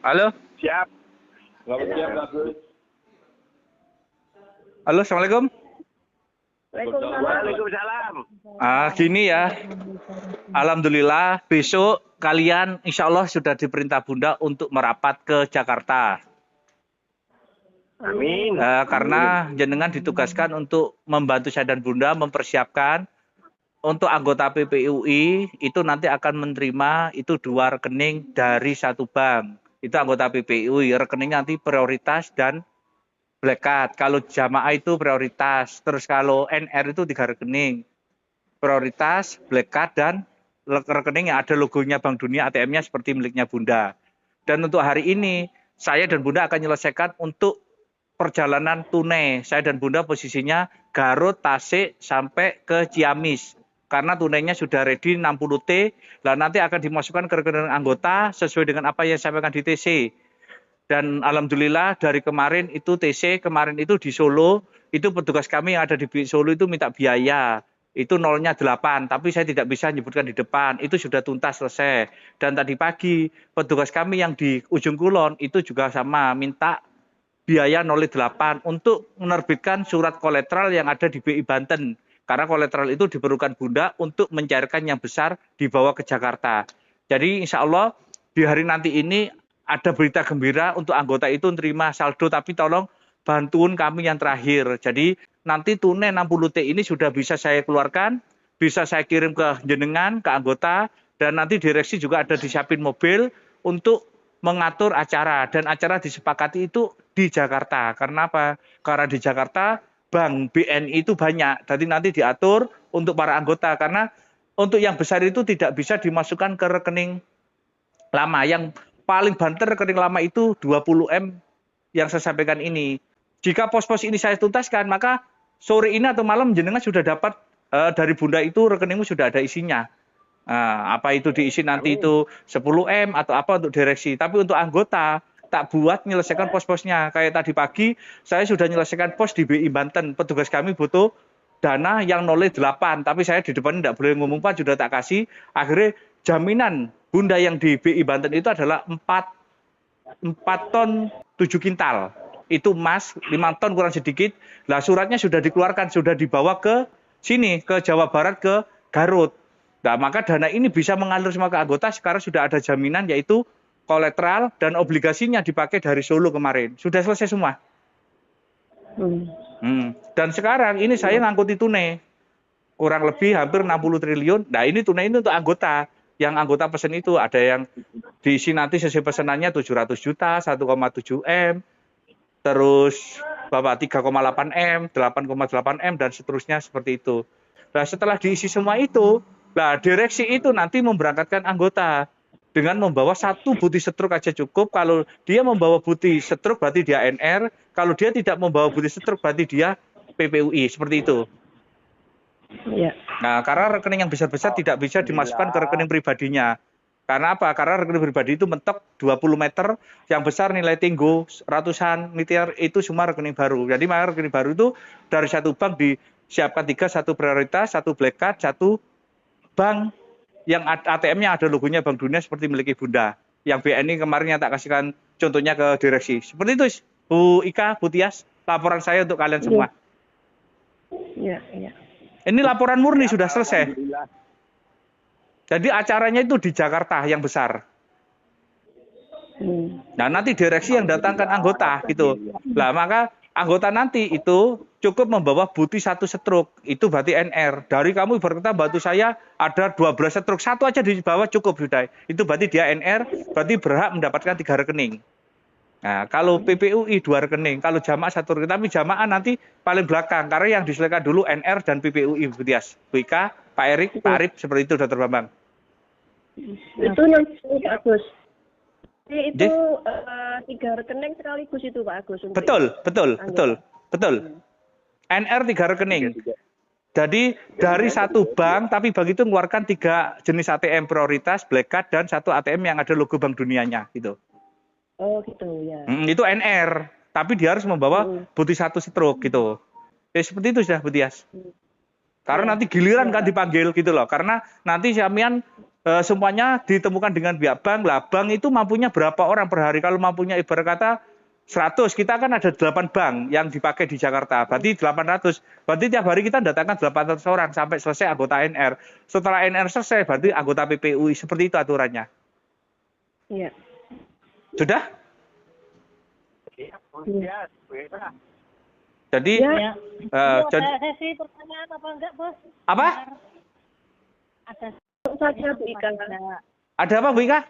Halo, Siap. Selamat siang, Bagus. halo, assalamualaikum. Waalaikumsalam. Gini ya, alhamdulillah besok kalian insya Allah sudah diperintah Bunda untuk merapat ke Jakarta. Amin. Karena jenengan ditugaskan untuk membantu saya dan Bunda mempersiapkan untuk anggota PPUI itu nanti akan menerima itu 2 rekening dari 1 bank. Itu anggota PPUI, rekening nanti prioritas dan black card. Kalau jamaah itu prioritas, terus kalau NR itu 3 rekening. Prioritas, black card, dan rekening yang ada logonya Bank Dunia, ATM-nya seperti miliknya Bunda. Dan untuk hari ini, saya dan Bunda akan menyelesaikan untuk perjalanan tunai. Saya dan Bunda posisinya Garut, Tasik, sampai ke Ciamis. Karena tunainya sudah ready 60T, dan nanti akan dimasukkan ke rekening anggota sesuai dengan apa yang saya sampaikan di TC. Dan alhamdulillah dari kemarin itu TC, kemarin itu di Solo, itu petugas kami yang ada di Solo itu minta biaya. Itu nolnya 8, tapi saya tidak bisa menyebutkan di depan. Itu sudah tuntas selesai. Dan tadi pagi, petugas kami yang di ujung kulon itu juga sama, minta biaya 08 untuk menerbitkan surat kolateral yang ada di BI Banten. Karena kolateral itu diperlukan Bunda untuk mencairkan yang besar dibawa ke Jakarta. Jadi insya Allah di hari nanti ini ada berita gembira untuk anggota itu menerima saldo, tapi tolong bantuan kami yang terakhir. Jadi nanti tunai 60T ini sudah bisa saya keluarkan, bisa saya kirim ke jenengan, ke anggota, dan nanti direksi juga ada disiapin mobil untuk mengatur acara, dan acara disepakati itu di Jakarta. Karena apa? Karena di Jakarta bank BNI itu banyak. Jadi nanti diatur untuk para anggota, karena untuk yang besar itu tidak bisa dimasukkan ke rekening lama. Yang paling banter rekening lama itu 20M yang saya sampaikan ini. Jika pos-pos ini saya tuntaskan, maka sore ini atau malam jenengan sudah dapat dari Bunda itu rekeningmu sudah ada isinya. Nah, apa itu diisi nanti itu 10M atau apa untuk direksi. Tapi untuk anggota, tak buat menyelesaikan pos-posnya. Kayak tadi pagi, saya sudah menyelesaikan pos di BI Banten. Petugas kami butuh dana yang nolnya 8. Tapi saya di depan tidak boleh ngomong Pak, sudah tak kasih. Akhirnya jaminan Bunda yang di BI Banten itu adalah 4 ton 7 kintal. Itu emas, 5 ton kurang sedikit. Lah suratnya sudah dikeluarkan, sudah dibawa ke sini, ke Jawa Barat, ke Garut. Nah, maka dana ini bisa mengalir semua ke anggota. Sekarang sudah ada jaminan, yaitu kolateral dan obligasinya dipakai dari Solo kemarin. Sudah selesai semua. Dan sekarang ini saya ngangkuti tunai. Kurang lebih hampir 60 triliun. Nah, ini tunai ini untuk anggota. Yang anggota pesen itu ada yang diisi nanti sesuai pesanannya 700 juta, 1,7M, terus Bapak 3,8M, 8,8M, dan seterusnya seperti itu. Nah, setelah diisi semua itu, nah, direksi itu nanti memberangkatkan anggota dengan membawa 1 buti setruk aja cukup. Kalau dia membawa buti setruk berarti dia NR. Kalau dia tidak membawa buti setruk berarti dia PPUI. Seperti itu. Ya. Nah, karena rekening yang besar-besar tidak bisa dimasukkan ke rekening pribadinya. Karena apa? Karena rekening pribadi itu mentok 20 meter, yang besar nilai tinggo ratusan miliar, itu semua rekening baru. Jadi maka rekening baru itu dari 1 bank disiapkan 3, 1 prioritas, 1 black card, 1 bank yang ATM-nya ada logonya Bank Dunia seperti milik Bunda. Yang BNI kemarin yang tak kasihkan contohnya ke direksi. Seperti itu, Bu Ika, Bu Tias, laporan saya untuk kalian semua. Iya, iya. Ini laporan murni sudah selesai. Jadi acaranya itu di Jakarta yang besar. Nah, nanti direksi yang datangkan anggota gitu. Lah, maka anggota nanti itu cukup membawa buti 1 setruk. Itu berarti NR. Dari kamu ibarat kata bantu saya ada 12 setruk. 1 aja dibawa cukup sudah. Itu berarti dia NR, berarti berhak mendapatkan 3 rekening. Nah, kalau PPUI 2 rekening, kalau jamaah 1 rekening, tapi jamaah nanti paling belakang. Karena yang diselesaikan dulu NR dan PPUI, Bu Tias. Bu Ika, Pak Erik, Pak Arif, seperti itu, Dr. Bambang. Itu nanti Pak Agus. Itu 3 rekening sekaligus itu Pak Agus. Betul. NR 3 rekening. Jadi dari 1 bank, tapi bank itu mengeluarkan 3 jenis ATM prioritas, black card, dan 1 ATM yang ada logo Bank Dunianya gitu. Oh gitu ya. Itu NR, tapi dia harus membawa buti 1 setruk gitu. Seperti itu sudah, Bu Tias. Karena nanti giliran kan dipanggil gitu loh. Karena nanti sampean semuanya ditemukan dengan pihak bank. Lah bank itu mampunya berapa orang per hari? Kalau mampunya ibarat kata 100, kita kan ada 8 bank yang dipakai di Jakarta. Berarti 800. Berarti tiap hari kita datangkan 800 orang sampai selesai anggota NR. Setelah NR selesai, berarti anggota PPUI. Seperti itu aturannya. Iya. Sudah? Iya. Jadi, Ya. jadi Ada sesi pertanyaan apa enggak, Bos? apa? Ada Saja Bu Ika. Ada apa, Bu Ika?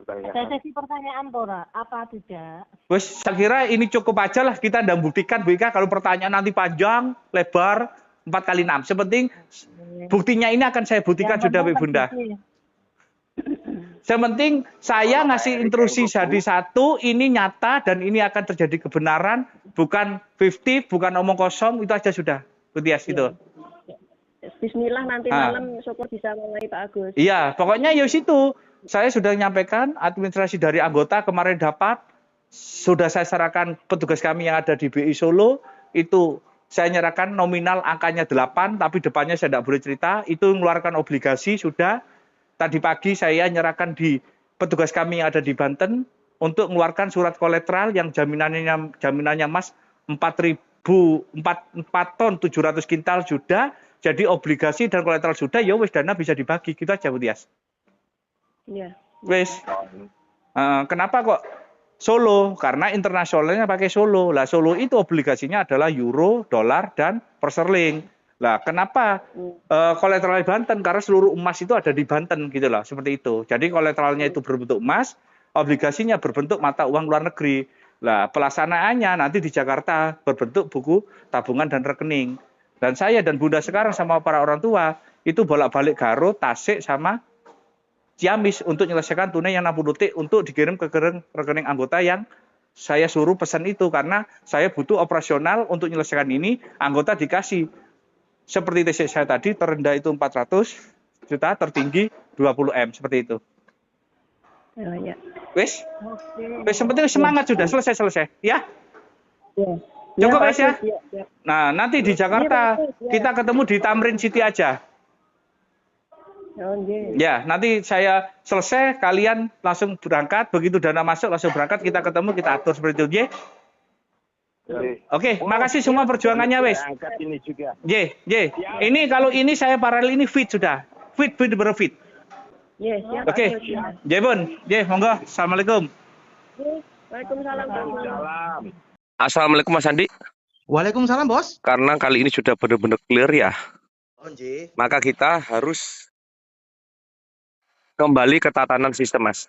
ada sesi pertanyaan, Tora. Apa tidak? Wes, saya kira ini cukup aja lah kita dan buktikan, Bu Ika. Kalau pertanyaan nanti panjang, lebar, 4x6. Sepenting buktinya ini akan saya buktikan sudah, Bu Bunda. Sepenting saya ngasih intrusi jadi satu, ini nyata dan ini akan terjadi kebenaran, bukan 50, bukan omong kosong, itu aja sudah. Bu Tias, itu. Bismillah nanti malam syukur bisa mulai Pak Agus. Iya, pokoknya ya situ. Saya sudah menyampaikan, administrasi dari anggota kemarin dapat, sudah saya serahkan petugas kami yang ada di BI Solo, itu saya nyerahkan nominal angkanya 8, tapi depannya saya tidak boleh cerita, itu mengeluarkan obligasi sudah. Tadi pagi saya nyerahkan di petugas kami yang ada di Banten untuk mengeluarkan surat kolateral yang jaminannya Mas 4 ton 700 kintal sudah. Jadi obligasi dan kolateral sudah, ya wis dana bisa dibagi. Kita aja, Bu Tias. Iya. Wis. Kenapa kok Solo? Karena internasionalnya pakai Solo. Lah Solo itu obligasinya adalah euro, dolar, dan per sterling. Lah kenapa kolateral Banten? Karena seluruh emas itu ada di Banten gitu lah, seperti itu. Jadi kolateralnya itu berbentuk emas, obligasinya berbentuk mata uang luar negeri. Lah pelaksanaannya nanti di Jakarta berbentuk buku tabungan dan rekening. Dan saya dan Bunda sekarang sama para orang tua itu bolak-balik Garut, Tasik sama Ciamis untuk menyelesaikan tunai yang 60 T untuk dikirim ke rekening anggota yang saya suruh pesan itu, karena saya butuh operasional untuk menyelesaikan ini. Anggota dikasih seperti TC saya tadi, terendah itu 400 juta, tertinggi 20 M, seperti itu. Oh, ya. Wes, wes, yang penting semangat sudah, selesai ya. Iya. Cukup wes ya. Ya. Nah nanti di Jakarta kita ketemu di Tamrin City aja. Oh, iya. Ya, nanti saya selesai, kalian langsung berangkat, begitu dana masuk langsung berangkat, kita ketemu, kita atur seperti itu, Ye. Oke, makasih semua perjuangannya, wes. Angkat ini juga. Ye. Ini kalau ini saya paralel ini fit sudah. Fit berfit. Yes, siap. Oke. Agus, ya. Ye, Bun. Ye, monggo. Assalamualaikum. Waalaikumsalam Pak Agus. Salam. Assalamualaikum Mas Andi. Waalaikumsalam, Bos. Karena kali ini sudah benar-benar clear ya, Oh, nggih. maka kita harus kembali ke tatanan sistem, Mas.